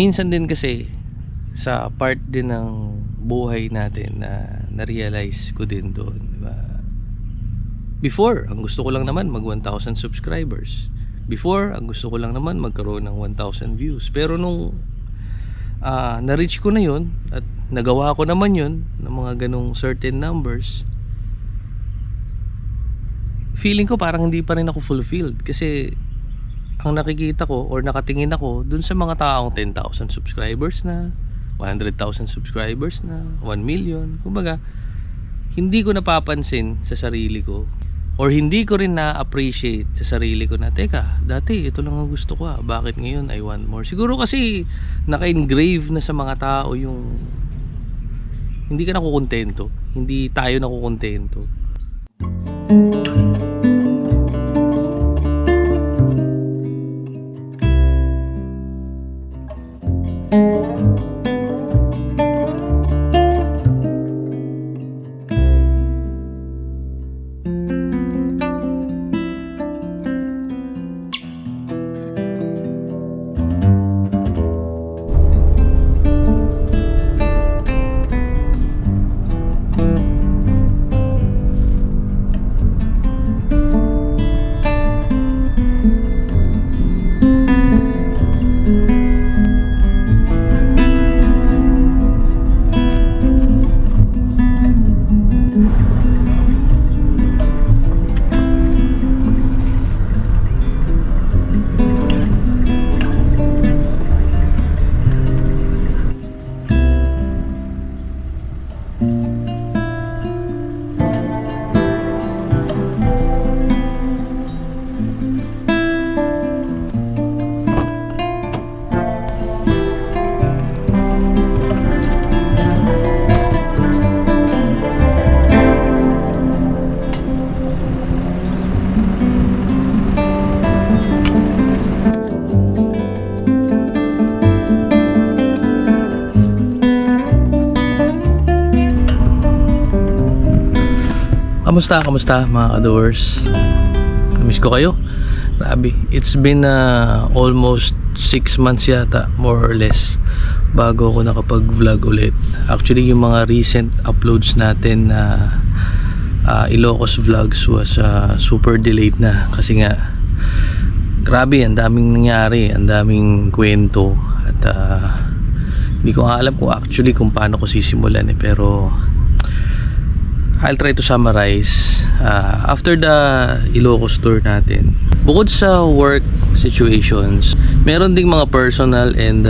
minsan din kasi sa part din ng buhay natin na na-realize ko din doon, diba? Before, ang gusto ko lang naman mag 1,000 subscribers. Before, ang gusto ko lang naman magkaroon ng 1,000 views. Pero nung na-reach ko na yun at nagawa ko naman yun ng mga ganong certain numbers, feeling ko parang hindi pa rin ako fulfilled. Kasi ang nakikita ko or nakatingin ako dun sa mga taong 10,000 subscribers na, 100,000 subscribers na, 1 million. Kumbaga, hindi ko napapansin sa sarili ko or hindi ko rin na-appreciate sa sarili ko na, teka, dati ito lang ang gusto ko, bakit ngayon I want more? Siguro kasi naka-engrave na sa mga tao yung hindi ka nakukontento, hindi tayo nakukontento. Kamusta mga ka-doers? Namiss ko kayo. Grabe, it's been almost 6 months yata, more or less, bago ako nakapag-vlog ulit. Actually, yung mga recent uploads natin na Ilocos vlogs was super delayed na. Kasi nga, grabe, ang daming nangyari, ang daming kwento. At hindi ko alam kung actually kung paano ko sisimulan pero I'll try to summarize. After the Ilocos tour natin, bukod sa work situations, meron ding mga personal and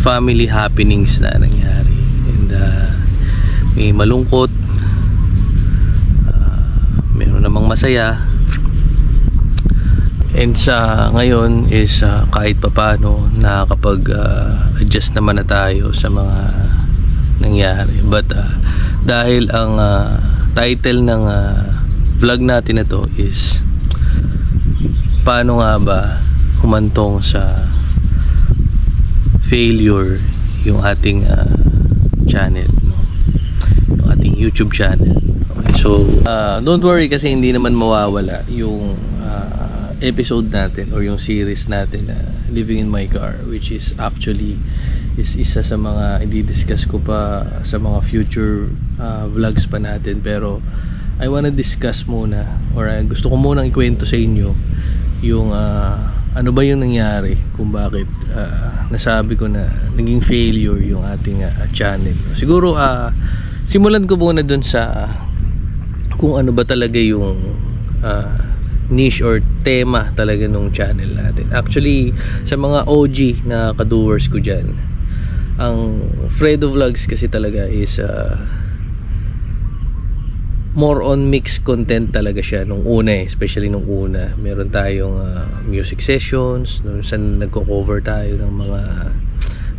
family happenings na nangyari. And may malungkot, meron namang masaya. And sa ngayon is kahit papano nakakapag-adjust naman na tayo sa mga nangyari. But dahil ang title ng vlog natin na to is paano nga ba humantong sa failure yung ating channel, no? Yung ating YouTube channel. Okay, so don't worry kasi hindi naman mawawala yung episode natin or yung series natin na Living in My Car, which is actually is isa sa mga i-discuss ko pa sa mga future vlogs pa natin. Pero I wanna discuss muna or gusto ko munang ikwento sa inyo yung ano ba yung nangyari kung bakit nasabi ko na naging failure yung ating channel. Siguro simulan ko muna dun sa kung ano ba talaga yung niche or tema talaga nung channel natin. Actually, sa mga OG na ka-doers ko dyan, ang Fredo Vlogs kasi talaga is more on mixed content talaga siya nung una especially nung una. Meron tayong music sessions nung saan nagko-cover tayo ng mga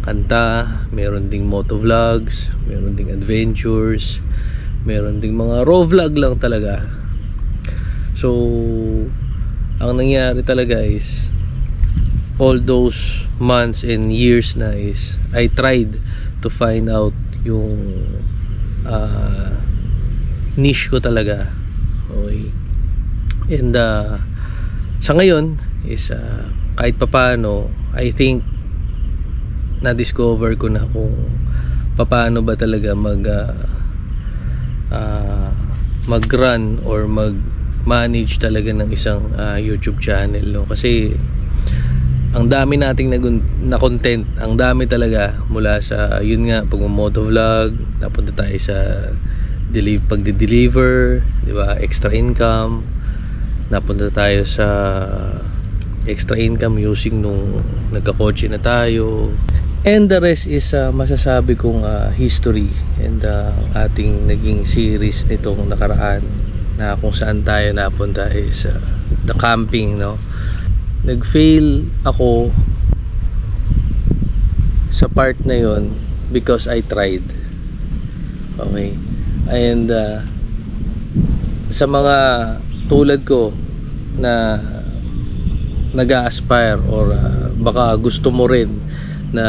kanta, meron ding moto vlogs, meron ding adventures, meron ding mga raw vlog lang talaga. So ang nangyari talaga is all those months and years na is I tried to find out yung niche ko talaga. Okay. And sa ngayon is kahit papaano I think na-discover ko na kung paano ba talaga mag-run or mag-manage talaga ng isang YouTube channel, no? Kasi ang dami nating na content, ang dami talaga, mula sa yun nga pag-motovlog, napunta tayo sa pagde-deliver, di ba, extra income, napunta tayo sa extra income using nung nagkakotse na tayo, and the rest is masasabi kong history and ating naging series nitong nakaraan na kung saan tayo napunta is the camping, no? Nag-fail ako sa part na yon because I tried, okay, and sa mga tulad ko na nag-a-aspire or baka gusto mo rin na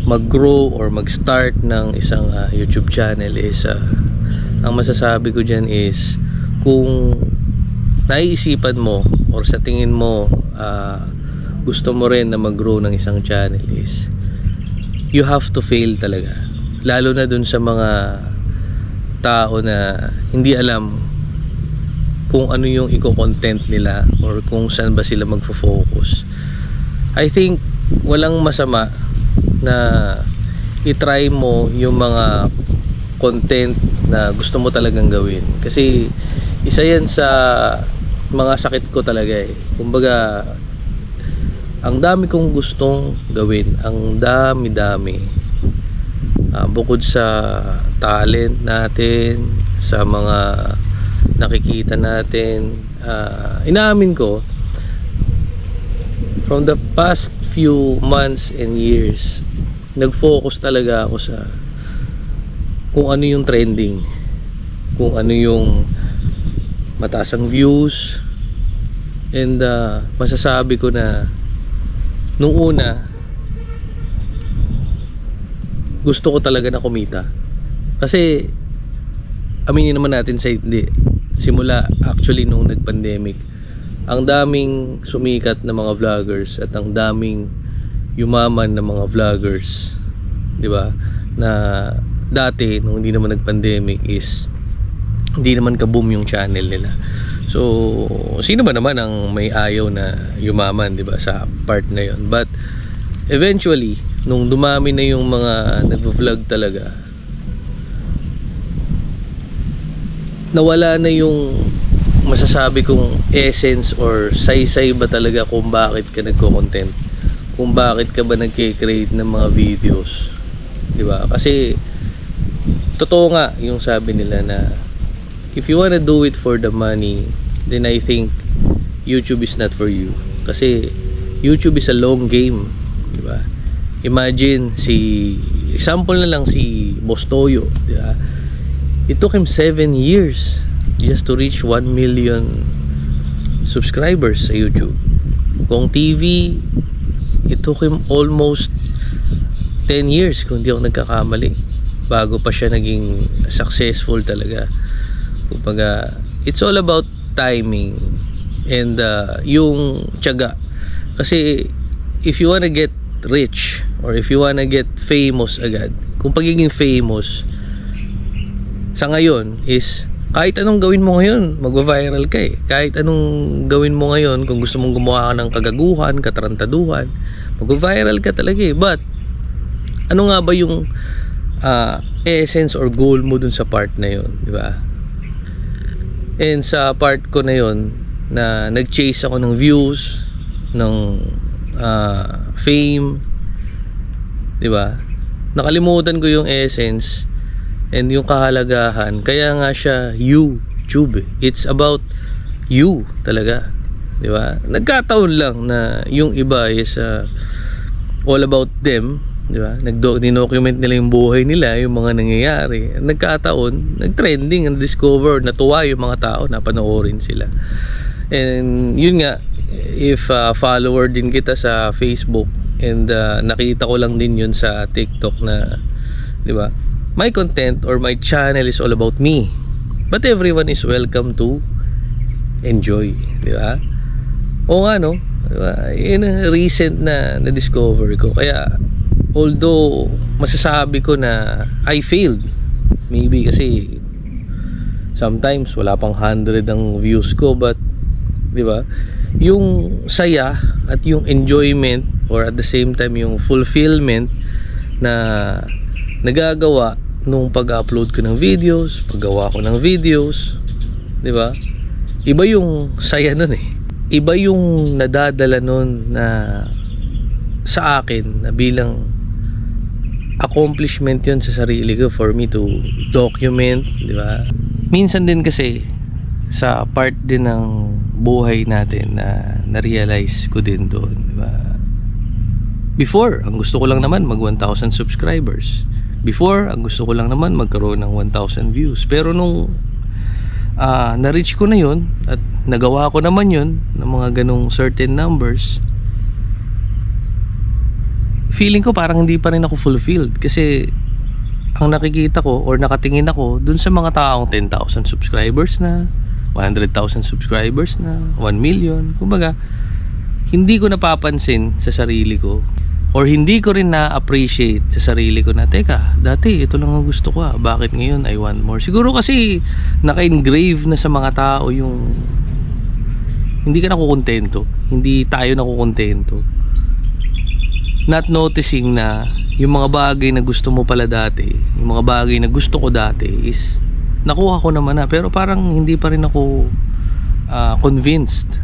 mag-grow or mag-start ng isang YouTube channel, is ang masasabi ko dyan is, kung naiisipan mo or sa tingin mo gusto mo rin na mag-grow ng isang channel, is you have to fail talaga, lalo na dun sa mga tao na hindi alam kung ano yung i-content nila or kung saan ba sila magfo-focus. I think walang masama na i-try mo yung mga content na gusto mo talagang gawin, kasi isa yan sa mga sakit ko talaga eh. Kumbaga, ang dami kong gustong gawin, ang dami bukod sa talent natin, sa mga nakikita natin, inaamin ko, from the past few months and years, nag-focus talaga ako sa kung ano yung trending, kung ano yung mataas ang views, and masasabi ko na nung una gusto ko talaga na kumita, kasi aminin naman natin sa hindi, simula actually nung nag-pandemic, ang daming sumikat na mga vloggers at ang daming yumaman na mga vloggers, di ba, na dati nung hindi naman nag-pandemic is hindi naman ka-boom yung channel nila. So sino ba naman ang may ayaw na yumaman, di ba, sa part na yon? But eventually nung dumami na yung mga nagvo-vlog talaga, nawala na yung masasabi kong essence or saysay ba talaga kung bakit ka nagko-content, kung bakit ka ba nagke-create ng mga videos, di ba? Kasi totoo nga yung sabi nila na if you wanna do it for the money, then I think YouTube is not for you, kasi YouTube is a long game, di ba? Imagine example na lang si Boss Toyo, di ba? It took him 7 years just to reach 1 million subscribers sa YouTube. Kung TV, it took him almost 10 years kung di ako nagkakamali bago pa siya naging successful talaga. Kumbaga, it's all about timing and yung tiyaga. Kasi if you wanna get rich or if you wanna get famous agad, kung pagiging famous sa ngayon is kahit anong gawin mo ngayon, magva-viral ka eh. Kahit anong gawin mo ngayon, kung gusto mong gumawa ka ng kagaguhan, katarantaduhan, magva-viral ka talaga eh. But ano nga ba yung essence or goal mo dun sa part na yun, di ba? And sa part ko na yun, na nag-chase ako ng views, ng fame, di ba? Nakalimutan ko yung essence and yung kahalagahan. Kaya nga siya YouTube. It's about you talaga, di ba? Nagkataon lang na yung iba is all about them, di ba? Dinocument nila yung buhay nila, yung mga nangyayari. Nagkataon, nag-trending, discover, natuwa yung mga tao, napanoorin sila. And yun nga, if follower din kita sa Facebook and nakita ko lang din yun sa TikTok na, di ba, my content or my channel is all about me, but everyone is welcome to enjoy, di ba? Oo nga, no? Diba? Yun ang recent na na-discover ko. Kaya although masasabi ko na I failed, maybe kasi sometimes wala pang 100 ang views ko, but di ba, yung saya at yung enjoyment, or at the same time yung fulfillment na nagagawa nung pag-upload ko ng videos, paggawa ko ng videos, di ba, iba yung saya nun eh. Iba yung nadadala nun na sa akin na bilang accomplishment yun sa sarili ko, for me to document, di ba? Minsan din kasi sa part din ng buhay natin na na-realize ko din doon, di ba? Before, ang gusto ko lang naman mag 1,000 subscribers. Before, ang gusto ko lang naman magkaroon ng 1,000 views. Pero nung na-reach ko na yun at nagawa ko naman yun ng mga ganong certain numbers, feeling ko parang hindi pa rin ako fulfilled, kasi ang nakikita ko or nakatingin ako dun sa mga taong 10,000 subscribers na, 100,000 subscribers na, 1 million. Kumbaga, hindi ko napapansin sa sarili ko, or hindi ko rin na-appreciate sa sarili ko na, teka, dati ito lang ang gusto ko, bakit ngayon I want more? Siguro kasi naka-engrave na sa mga tao yung hindi ka nakukontento, hindi tayo nakukontento, not noticing na yung mga bagay na gusto mo pala dati, yung mga bagay na gusto ko dati is nakuha ko naman na, pero parang hindi pa rin ako convinced,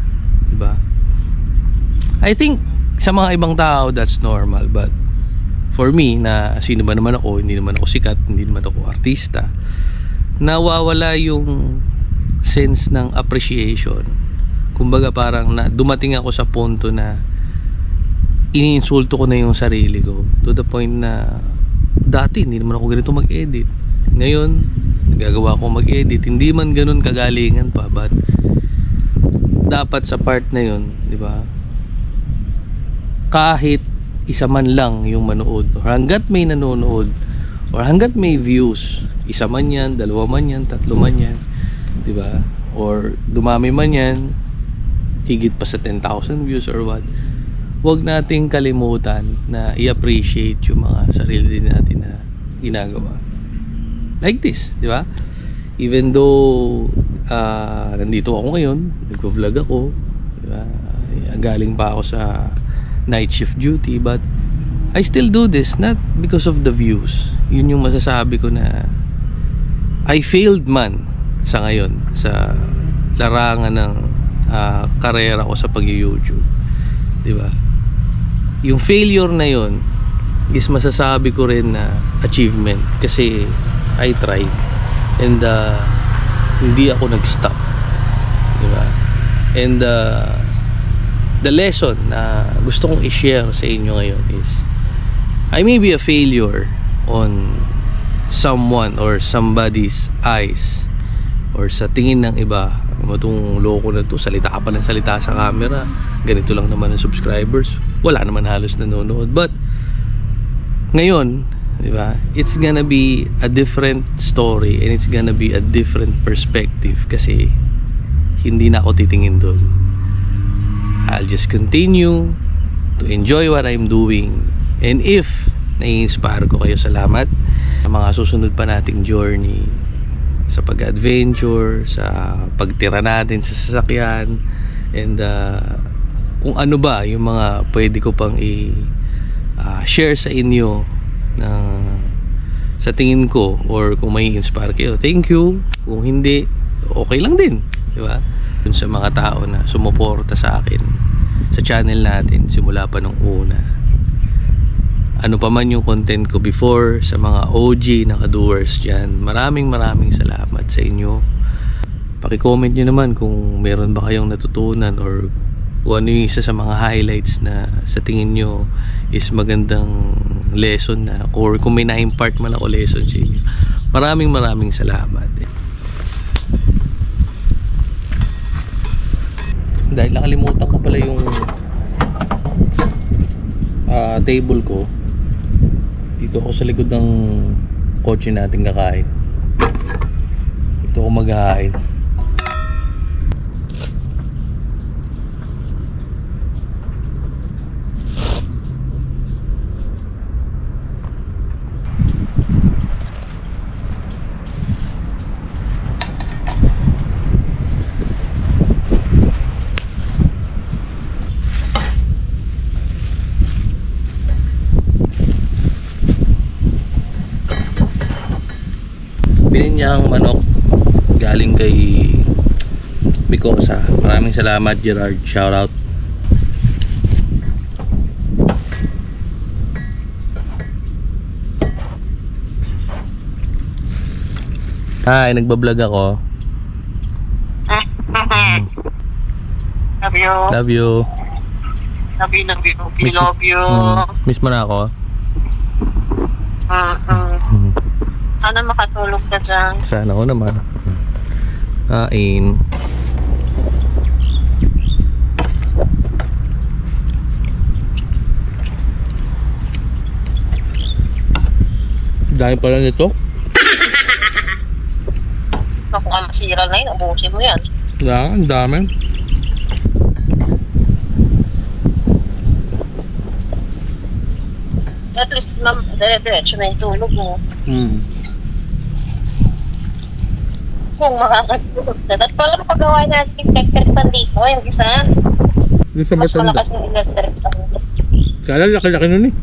diba? I think sa mga ibang tao that's normal, but for me, na sino ba naman ako, hindi naman ako sikat, hindi naman ako artista, nawawala yung sense ng appreciation. Kumbaga parang dumating ako sa punto na iniinsulto ko na yung sarili ko, to the point na dati hindi naman ako ganito mag-edit, ngayon nagagawa ko mag-edit, hindi man ganun kagalingan pa, but dapat sa part na yun, di ba, kahit isa man lang yung manood, or hanggat may nanonood, or hanggat may views, isa man yan, dalawa man yan, tatlo man yan, di ba, or dumami man yan, higit pa sa 10,000 views or what, wag nating kalimutan na i-appreciate yung mga sarili din natin na ginagawa. Like this, di ba? Even though nandito ako ngayon, nagvo-vlog ako, di ba? Galing pa ako sa night shift duty, but I still do this not because of the views. Yun yung masasabi ko na I failed man sa ngayon sa larangan ng karera ko sa pag-YouTube, di ba? Yung failure na yun is masasabi ko rin na achievement, kasi I tried and hindi ako nag-stop, di ba? And the lesson na gusto kong i-share sa inyo ngayon is I may be a failure on someone or somebody's eyes, or sa tingin ng iba, itong loko na to, salita ka pa ng salita sa camera, ganito lang naman ang subscribers, wala naman halos nanonood. But ngayon, di ba, it's gonna be a different story, and it's gonna be a different perspective, kasi hindi na ako titingin doon. I'll just continue to enjoy what I'm doing, and if nai-inspire ko kayo, salamat. Sa mga susunod pa nating journey sa pag-adventure, sa pagtira natin sa sasakyan, and kung ano ba yung mga pwede ko pang i-share sa inyo na sa tingin ko, or kung may inspire kayo, thank you. Kung hindi, okay lang din, di ba? Dun sa mga tao na sumuporta sa akin sa channel natin simula pa nung una, ano pa man yung content ko before, sa mga OG na ka-doers dyan, maraming salamat sa inyo. Paki-comment nyo naman kung meron ba kayong natutunan, or kung ano yung isa sa mga highlights na sa tingin nyo is magandang lesson na, or kung may na-impart man ako lesson sa inyo. Maraming salamat. Dahil nakalimutan ko pala yung table ko, dito ako sa likod ng kotse natin kakain. Dito ako maghahain. Pininyang manok galing kay Bicosa. Maraming salamat, Gerard. Shout out. Hi, nagbablog ako. Love you. Love you. Love you, love you, love you, love you. Miss mo na ako. Sana makatulog ka dyan. Sana ako naman. Kain. Dahil pala nito. Naku, ang masira na yun. Abusin mo yan. Ang dami. At least, dire-diretso na yung tulog mo. Kung makakatulog na. At pala pagawa natin yung electric pan dito. Yung isa. Yung sa Mas matanda. malakas yung electric pan. Kala laki-laki nun eh.